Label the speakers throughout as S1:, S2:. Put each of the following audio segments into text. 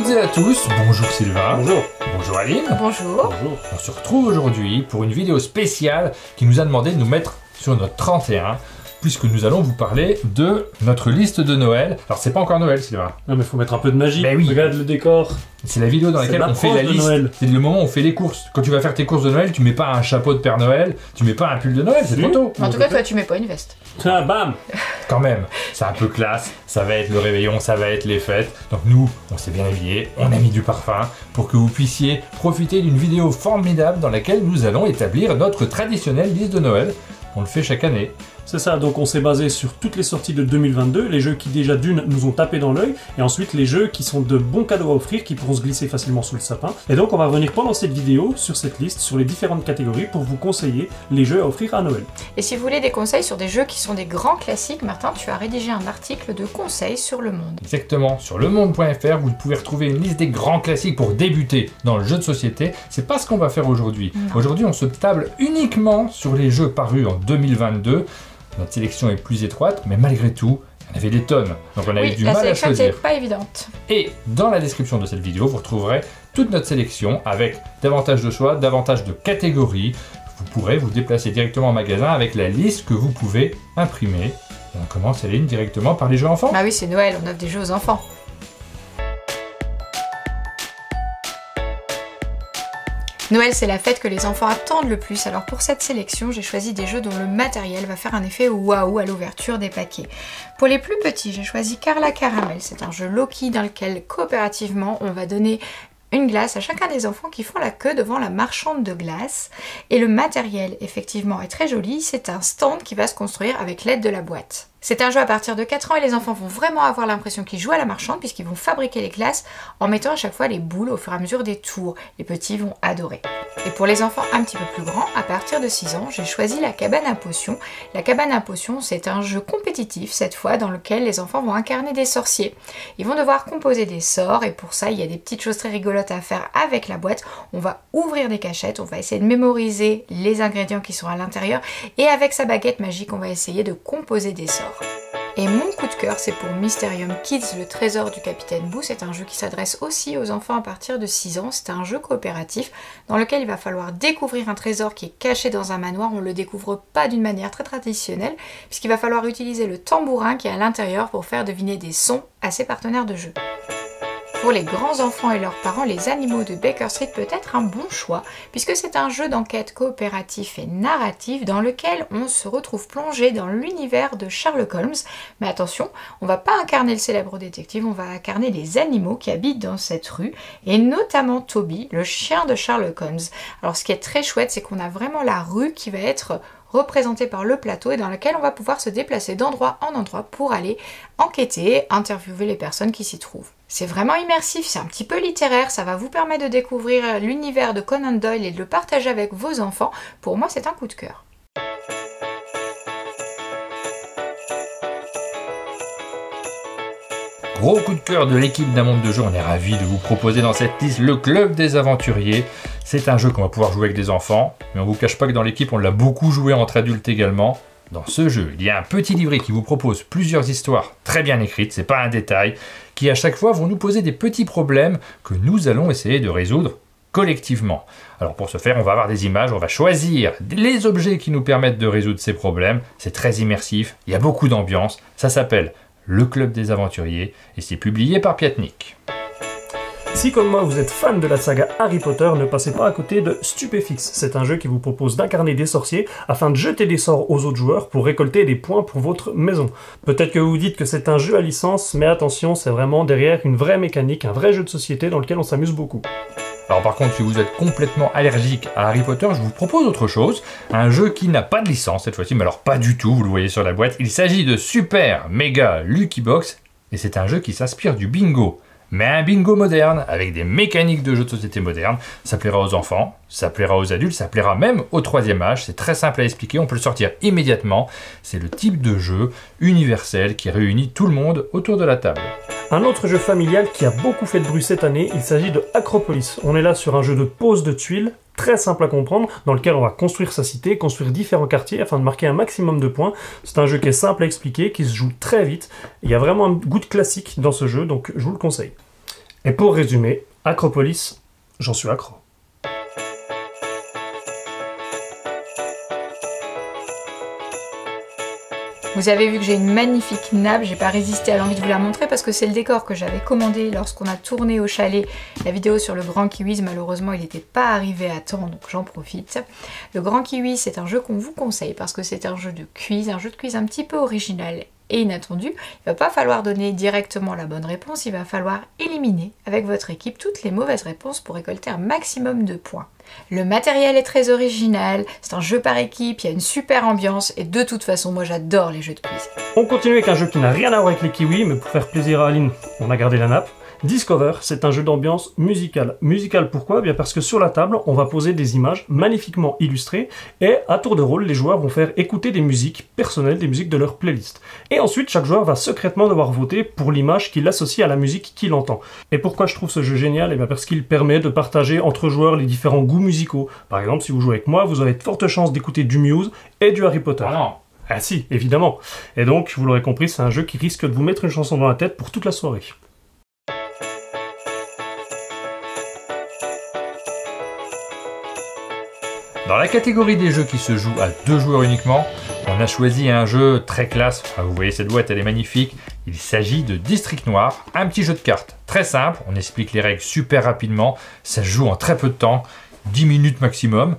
S1: toutes et à tous, bonjour Sylvain.
S2: Bonjour.
S1: Bonjour Aline.
S3: Bonjour.
S2: Bonjour.
S1: On se retrouve aujourd'hui pour une vidéo spéciale qui nous a demandé de nous mettre sur notre 31, puisque nous allons vous parler de notre liste de Noël. Alors c'est pas encore Noël Sylvain.
S2: Non mais faut mettre un peu de magie.
S1: Ben oui.
S2: Regarde le décor.
S1: C'est la vidéo dans laquelle on fait la liste. C'est le moment où on fait les courses. Quand tu vas faire tes courses de Noël, tu mets pas un chapeau de Père Noël, tu mets pas un pull de Noël, c'est trop tôt.
S3: En tout cas, toi, tu mets pas une veste.
S2: Ah, bam.
S1: Quand même, c'est un peu classe, ça va être le réveillon, ça va être les fêtes. Donc nous, on s'est bien habillés, on a mis du parfum pour que vous puissiez profiter d'une vidéo formidable dans laquelle nous allons établir notre traditionnelle liste de Noël. On le fait chaque année.
S2: C'est ça, donc on s'est basé sur toutes les sorties de 2022, les jeux qui déjà d'une nous ont tapé dans l'œil, et ensuite les jeux qui sont de bons cadeaux à offrir, qui pourront se glisser facilement sous le sapin. Et donc on va revenir pendant cette vidéo sur cette liste, sur les différentes catégories, pour vous conseiller les jeux à offrir à Noël.
S3: Et si vous voulez des conseils sur des jeux qui sont des grands classiques, Martin, tu as rédigé un article de conseils sur Le Monde.
S1: Exactement, sur lemonde.fr, vous pouvez retrouver une liste des grands classiques pour débuter dans le jeu de société. C'est pas ce qu'on va faire aujourd'hui. Aujourd'hui, on se table uniquement sur les jeux parus en 2022. Notre sélection est plus étroite, mais malgré tout, il y en avait des tonnes. Donc on a eu du mal à
S3: la
S1: choisir.
S3: sélection n'est pas évidente.
S1: Et dans la description de cette vidéo, vous retrouverez toute notre sélection avec davantage de choix, davantage de catégories. Vous pourrez vous déplacer directement en magasin avec la liste que vous pouvez imprimer. Et on commence, Aline, directement par les jeux enfants.
S3: Bah oui, c'est Noël, on offre des jeux aux enfants. Noël, c'est la fête que les enfants attendent le plus, alors pour cette sélection, j'ai choisi des jeux dont le matériel va faire un effet waouh à l'ouverture des paquets. Pour les plus petits, j'ai choisi Carla Caramel, c'est un jeu Loki dans lequel coopérativement on va donner une glace à chacun des enfants qui font la queue devant la marchande de glace. Et le matériel, effectivement, est très joli, c'est un stand qui va se construire avec l'aide de la boîte. C'est un jeu à partir de 4 ans et les enfants vont vraiment avoir l'impression qu'ils jouent à la marchande puisqu'ils vont fabriquer les glaces en mettant à chaque fois les boules au fur et à mesure des tours. Les petits vont adorer. Et pour les enfants un petit peu plus grands, à partir de 6 ans, j'ai choisi la cabane à potions. La cabane à potions, c'est un jeu compétitif cette fois dans lequel les enfants vont incarner des sorciers. Ils vont devoir composer des sorts et pour ça, il y a des petites choses très rigolotes à faire avec la boîte. On va ouvrir des cachettes, on va essayer de mémoriser les ingrédients qui sont à l'intérieur et avec sa baguette magique, on va essayer de composer des sorts. Et mon coup de cœur, c'est pour Mysterium Kids, le trésor du Capitaine Boo. C'est un jeu qui s'adresse aussi aux enfants à partir de 6 ans. C'est un jeu coopératif dans lequel il va falloir découvrir un trésor qui est caché dans un manoir. On ne le découvre pas d'une manière très traditionnelle, puisqu'il va falloir utiliser le tambourin qui est à l'intérieur pour faire deviner des sons à ses partenaires de jeu. Pour les grands enfants et leurs parents, Les Animaux de Baker Street peut être un bon choix, puisque c'est un jeu d'enquête coopératif et narratif dans lequel on se retrouve plongé dans l'univers de Sherlock Holmes. Mais attention, on ne va pas incarner le célèbre détective, on va incarner les animaux qui habitent dans cette rue, et notamment Toby, le chien de Sherlock Holmes. Alors ce qui est très chouette, c'est qu'on a vraiment la rue qui va être représentée par le plateau et dans laquelle on va pouvoir se déplacer d'endroit en endroit pour aller enquêter, interviewer les personnes qui s'y trouvent. C'est vraiment immersif, c'est un petit peu littéraire, ça va vous permettre de découvrir l'univers de Conan Doyle et de le partager avec vos enfants. Pour moi, c'est un coup de cœur.
S1: Gros coup de cœur de l'équipe d'un monde de jeu, on est ravis de vous proposer dans cette liste le Club des Aventuriers. C'est un jeu qu'on va pouvoir jouer avec des enfants, mais on vous cache pas que dans l'équipe on l'a beaucoup joué entre adultes également. Dans ce jeu, il y a un petit livret qui vous propose plusieurs histoires très bien écrites, c'est pas un détail, qui à chaque fois vont nous poser des petits problèmes que nous allons essayer de résoudre collectivement. Alors pour ce faire, on va avoir des images, on va choisir les objets qui nous permettent de résoudre ces problèmes. C'est très immersif, il y a beaucoup d'ambiance, ça s'appelle Le Club des Aventuriers et c'est publié par Piatnik.
S2: Si comme moi vous êtes fan de la saga Harry Potter, ne passez pas à côté de Stupéfix. C'est un jeu qui vous propose d'incarner des sorciers afin de jeter des sorts aux autres joueurs pour récolter des points pour votre maison. Peut-être que vous vous dites que c'est un jeu à licence, mais attention, c'est vraiment derrière une vraie mécanique, un vrai jeu de société dans lequel on s'amuse beaucoup.
S1: Alors par contre, si vous êtes complètement allergique à Harry Potter, je vous propose autre chose. Un jeu qui n'a pas de licence cette fois-ci, mais alors pas du tout, vous le voyez sur la boîte. Il s'agit de Super Mega Lucky Box et c'est un jeu qui s'inspire du bingo. Mais un bingo moderne, avec des mécaniques de jeux de société modernes. Ça plaira aux enfants, ça plaira aux adultes, ça plaira même au troisième âge. C'est très simple à expliquer, on peut le sortir immédiatement. C'est le type de jeu universel qui réunit tout le monde autour de la table.
S2: Un autre jeu familial qui a beaucoup fait de bruit cette année, il s'agit de Acropolis. On est là sur un jeu de pose de tuiles, très simple à comprendre, dans lequel on va construire sa cité, construire différents quartiers afin de marquer un maximum de points. C'est un jeu qui est simple à expliquer, qui se joue très vite. Il y a vraiment un goût de classique dans ce jeu, donc je vous le conseille. Et pour résumer, Acropolis, j'en suis accro.
S3: Vous avez vu que j'ai une magnifique nappe, j'ai pas résisté à l'envie de vous la montrer parce que c'est le décor que j'avais commandé lorsqu'on a tourné au chalet la vidéo sur le Grand Kiwis. Malheureusement il n'était pas arrivé à temps, donc j'en profite. Le Grand Kiwis, c'est un jeu qu'on vous conseille parce que c'est un jeu de quiz un petit peu original et inattendu. Il va pas falloir donner directement la bonne réponse, il va falloir éliminer avec votre équipe toutes les mauvaises réponses pour récolter un maximum de points. Le matériel est très original, c'est un jeu par équipe, il y a une super ambiance et de toute façon moi j'adore les jeux de quiz.
S2: On continue avec un jeu qui n'a rien à voir avec les kiwis, mais pour faire plaisir à Aline, on a gardé la nappe. Discover, c'est un jeu d'ambiance musicale. Musical pourquoi? Bien parce que sur la table, on va poser des images magnifiquement illustrées et à tour de rôle, les joueurs vont faire écouter des musiques personnelles, des musiques de leur playlist. Et ensuite, chaque joueur va secrètement devoir voter pour l'image qu'il associe à la musique qu'il entend. Et pourquoi je trouve ce jeu génial? Bien parce qu'il permet de partager entre joueurs les différents goûts musicaux. Par exemple, si vous jouez avec moi, vous aurez de fortes chances d'écouter du Muse et du Harry Potter.
S1: Ah non.
S2: Ah si, évidemment. Et donc, vous l'aurez compris, c'est un jeu qui risque de vous mettre une chanson dans la tête pour toute la soirée.
S1: Dans la catégorie des jeux qui se jouent à 2 joueurs uniquement, on a choisi un jeu très classe. Vous voyez cette boîte, elle est magnifique. Il s'agit de District Noir, un petit jeu de cartes très simple. On explique les règles super rapidement. Ça se joue en très peu de temps, 10 minutes maximum.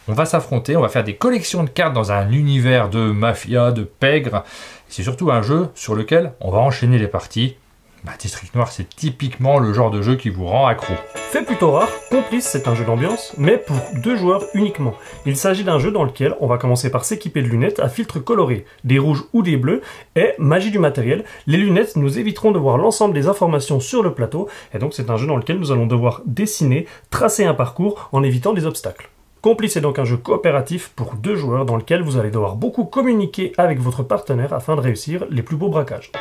S1: On va s'affronter, on va faire des collections de cartes dans un univers de mafia, de pègre. C'est surtout un jeu sur lequel on va enchaîner les parties. District Noir, c'est typiquement le genre de jeu qui vous rend accro.
S2: Fait plutôt rare, Complice c'est un jeu d'ambiance, mais pour 2 joueurs uniquement. Il s'agit d'un jeu dans lequel on va commencer par s'équiper de lunettes à filtres colorés, des rouges ou des bleus, et magie du matériel, les lunettes nous éviteront de voir l'ensemble des informations sur le plateau, et donc c'est un jeu dans lequel nous allons devoir dessiner, tracer un parcours en évitant des obstacles. Complice est donc un jeu coopératif pour 2 joueurs dans lequel vous allez devoir beaucoup communiquer avec votre partenaire afin de réussir les plus beaux braquages.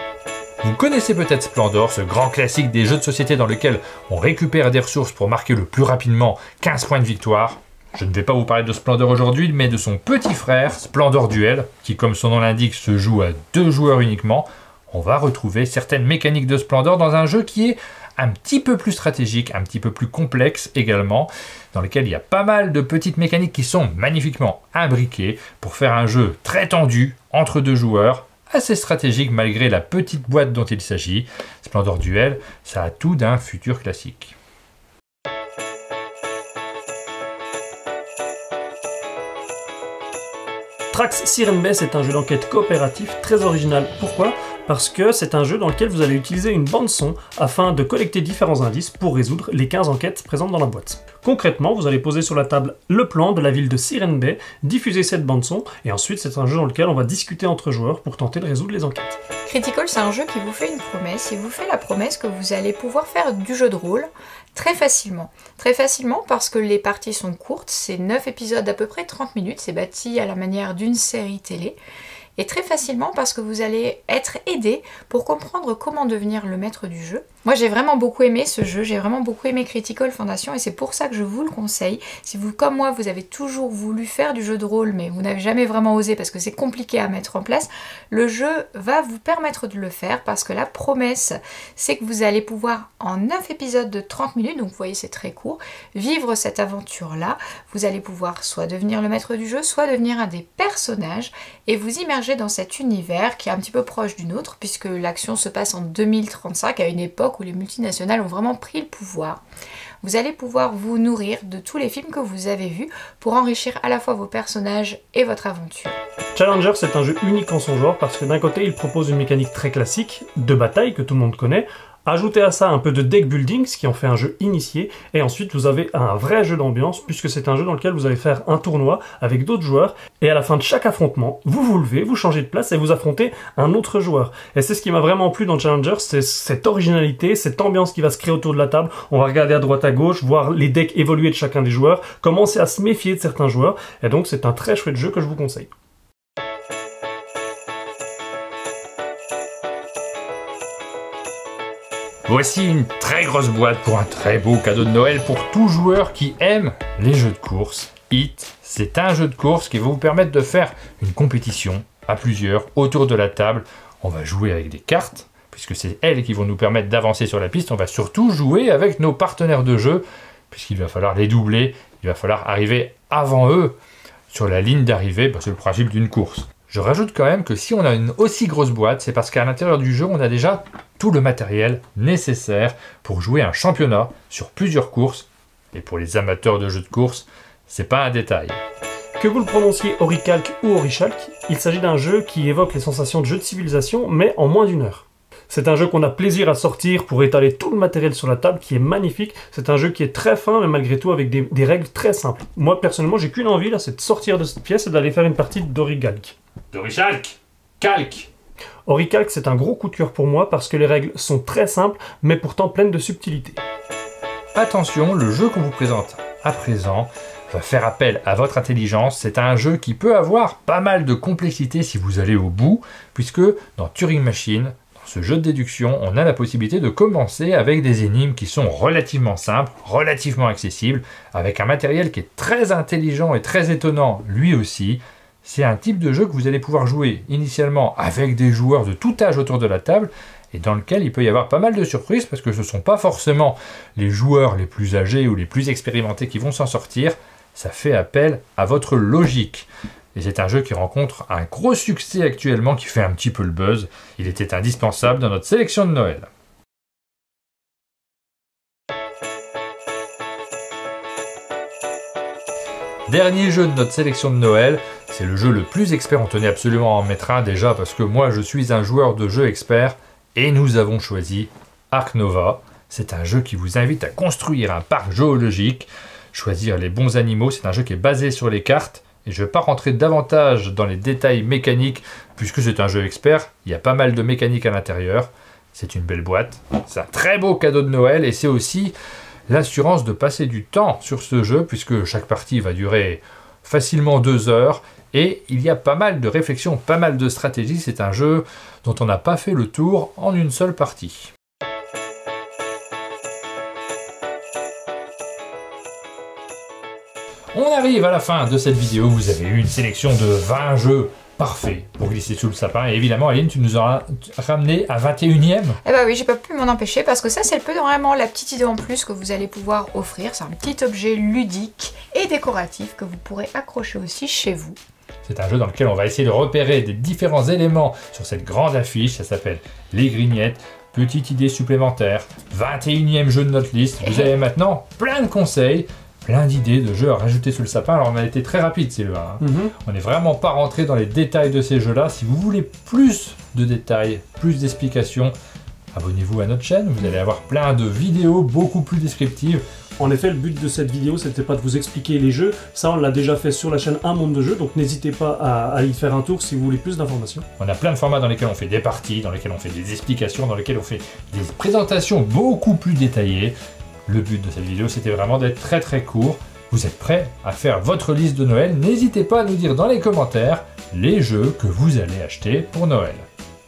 S1: Vous connaissez peut-être Splendor, ce grand classique des jeux de société dans lequel on récupère des ressources pour marquer le plus rapidement 15 points de victoire. Je ne vais pas vous parler de Splendor aujourd'hui, mais de son petit frère, Splendor Duel, qui comme son nom l'indique se joue à 2 joueurs uniquement. On va retrouver certaines mécaniques de Splendor dans un jeu qui est un petit peu plus stratégique, un petit peu plus complexe également, dans lequel il y a pas mal de petites mécaniques qui sont magnifiquement imbriquées pour faire un jeu très tendu entre 2 joueurs, assez stratégique malgré la petite boîte dont il s'agit. Splendor Duel, ça a tout d'un futur classique.
S2: Trax Siren Bay, c'est un jeu d'enquête coopératif très original. Pourquoi? Parce que c'est un jeu dans lequel vous allez utiliser une bande son afin de collecter différents indices pour résoudre les 15 enquêtes présentes dans la boîte. Concrètement, vous allez poser sur la table le plan de la ville de Siren Bay, diffuser cette bande son, et ensuite c'est un jeu dans lequel on va discuter entre joueurs pour tenter de résoudre les enquêtes.
S3: Critical, c'est un jeu qui vous fait une promesse, il vous fait la promesse que vous allez pouvoir faire du jeu de rôle très facilement. Très facilement parce que les parties sont courtes, c'est 9 épisodes d'à peu près 30 minutes, c'est bâti à la manière d'une série télé. Et très facilement parce que vous allez être aidé pour comprendre comment devenir le maître du jeu. Moi j'ai vraiment beaucoup aimé ce jeu, j'ai vraiment beaucoup aimé Critical Foundation et c'est pour ça que je vous le conseille. Si vous, comme moi, vous avez toujours voulu faire du jeu de rôle mais vous n'avez jamais vraiment osé parce que c'est compliqué à mettre en place, le jeu va vous permettre de le faire parce que la promesse c'est que vous allez pouvoir en 9 épisodes de 30 minutes, donc vous voyez c'est très court, vivre cette aventure-là. Vous allez pouvoir soit devenir le maître du jeu, soit devenir un des personnages et vous immerger dans cet univers qui est un petit peu proche du nôtre puisque l'action se passe en 2035 à une époque où les multinationales ont vraiment pris le pouvoir. Vous allez pouvoir vous nourrir de tous les films que vous avez vus pour enrichir à la fois vos personnages et votre aventure.
S2: Challenger, c'est un jeu unique en son genre parce que d'un côté il propose une mécanique très classique de bataille que tout le monde connaît. Ajoutez à ça un peu de deck building, ce qui en fait un jeu initié, et ensuite vous avez un vrai jeu d'ambiance, puisque c'est un jeu dans lequel vous allez faire un tournoi avec d'autres joueurs, et à la fin de chaque affrontement, vous vous levez, vous changez de place et vous affrontez un autre joueur. Et c'est ce qui m'a vraiment plu dans Challenger, c'est cette originalité, cette ambiance qui va se créer autour de la table. On va regarder à droite à gauche, voir les decks évoluer de chacun des joueurs, commencer à se méfier de certains joueurs, et donc c'est un très chouette jeu que je vous conseille.
S1: Voici une très grosse boîte pour un très beau cadeau de Noël pour tout joueur qui aime les jeux de course. Hit, c'est un jeu de course qui va vous permettre de faire une compétition à plusieurs autour de la table. On va jouer avec des cartes, puisque c'est elles qui vont nous permettre d'avancer sur la piste. On va surtout jouer avec nos partenaires de jeu, puisqu'il va falloir les doubler, il va falloir arriver avant eux sur la ligne d'arrivée, c'est le principe d'une course. Je rajoute quand même que si on a une aussi grosse boîte, c'est parce qu'à l'intérieur du jeu, on a déjà tout le matériel nécessaire pour jouer un championnat sur plusieurs courses. Et pour les amateurs de jeux de course, c'est pas un détail.
S2: Que vous le prononciez Orichalque ou Orichalque, il s'agit d'un jeu qui évoque les sensations de jeu de civilisation, mais en moins d'1 heure. C'est un jeu qu'on a plaisir à sortir pour étaler tout le matériel sur la table, qui est magnifique. C'est un jeu qui est très fin, mais malgré tout avec des règles très simples. Moi, personnellement, j'ai qu'une envie, là, c'est de sortir de cette pièce et d'aller faire une partie d'Orichalque.
S1: D'Orichalque, calque.
S2: Orichalque, c'est un gros coup de cœur pour moi parce que les règles sont très simples, mais pourtant pleines de subtilité.
S1: Attention, le jeu qu'on vous présente à présent va faire appel à votre intelligence. C'est un jeu qui peut avoir pas mal de complexité si vous allez au bout, puisque dans Turing Machine, dans ce jeu de déduction, on a la possibilité de commencer avec des énigmes qui sont relativement simples, relativement accessibles, avec un matériel qui est très intelligent et très étonnant lui aussi. C'est un type de jeu que vous allez pouvoir jouer initialement avec des joueurs de tout âge autour de la table, et dans lequel il peut y avoir pas mal de surprises, parce que ce ne sont pas forcément les joueurs les plus âgés ou les plus expérimentés qui vont s'en sortir. Ça fait appel à votre logique. Et c'est un jeu qui rencontre un gros succès actuellement, qui fait un petit peu le buzz. Il était indispensable dans notre sélection de Noël. Dernier jeu de notre sélection de Noël, c'est le jeu le plus expert. On tenait absolument à en mettre un déjà, parce que moi je suis un joueur de jeu expert, et nous avons choisi Ark Nova. C'est un jeu qui vous invite à construire un parc géologique, choisir les bons animaux. C'est un jeu qui est basé sur les cartes, et je ne vais pas rentrer davantage dans les détails mécaniques, puisque c'est un jeu expert. Il y a pas mal de mécanique à l'intérieur. C'est une belle boîte, c'est un très beau cadeau de Noël, et c'est aussi l'assurance de passer du temps sur ce jeu, puisque chaque partie va durer facilement 2 heures, et il y a pas mal de réflexions, pas mal de stratégies. C'est un jeu dont on n'a pas fait le tour en une seule partie. On arrive à la fin de cette vidéo. Vous avez eu une sélection de 20 jeux parfaits pour glisser sous le sapin. Et évidemment, Aline, tu nous as ramené à 21e.
S3: Eh bah oui, j'ai pas pu m'en empêcher, parce que ça, c'est vraiment la petite idée en plus que vous allez pouvoir offrir. C'est un petit objet ludique et décoratif que vous pourrez accrocher aussi chez vous.
S1: C'est un jeu dans lequel on va essayer de repérer des différents éléments sur cette grande affiche. Ça s'appelle Les Grignettes. Petite idée supplémentaire. 21e jeu de notre liste. Vous avez maintenant plein de conseils, plein d'idées de jeux à rajouter sous le sapin. Alors on a été très rapide, Sylvain. On n'est vraiment pas rentré dans les détails de ces jeux-là. Si vous voulez plus de détails, plus d'explications, abonnez-vous à notre chaîne. Vous allez avoir plein de vidéos beaucoup plus descriptives.
S2: En effet, le but de cette vidéo, c'était pas de vous expliquer les jeux. Ça, on l'a déjà fait sur la chaîne Un Monde de Jeux, donc n'hésitez pas à y faire un tour si vous voulez plus d'informations.
S1: On a plein de formats dans lesquels on fait des parties, dans lesquels on fait des explications, dans lesquels on fait des présentations beaucoup plus détaillées. Le but de cette vidéo, c'était vraiment d'être très très court. Vous êtes prêts à faire votre liste de Noël? N'hésitez pas à nous dire dans les commentaires les jeux que vous allez acheter pour Noël.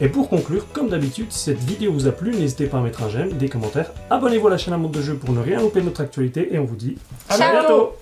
S2: Et pour conclure, comme d'habitude, si cette vidéo vous a plu, n'hésitez pas à mettre un j'aime, des commentaires, abonnez-vous à la chaîne Un Monde de Jeux pour ne rien louper de notre actualité, et on vous dit à
S3: Ciao.
S2: bientôt.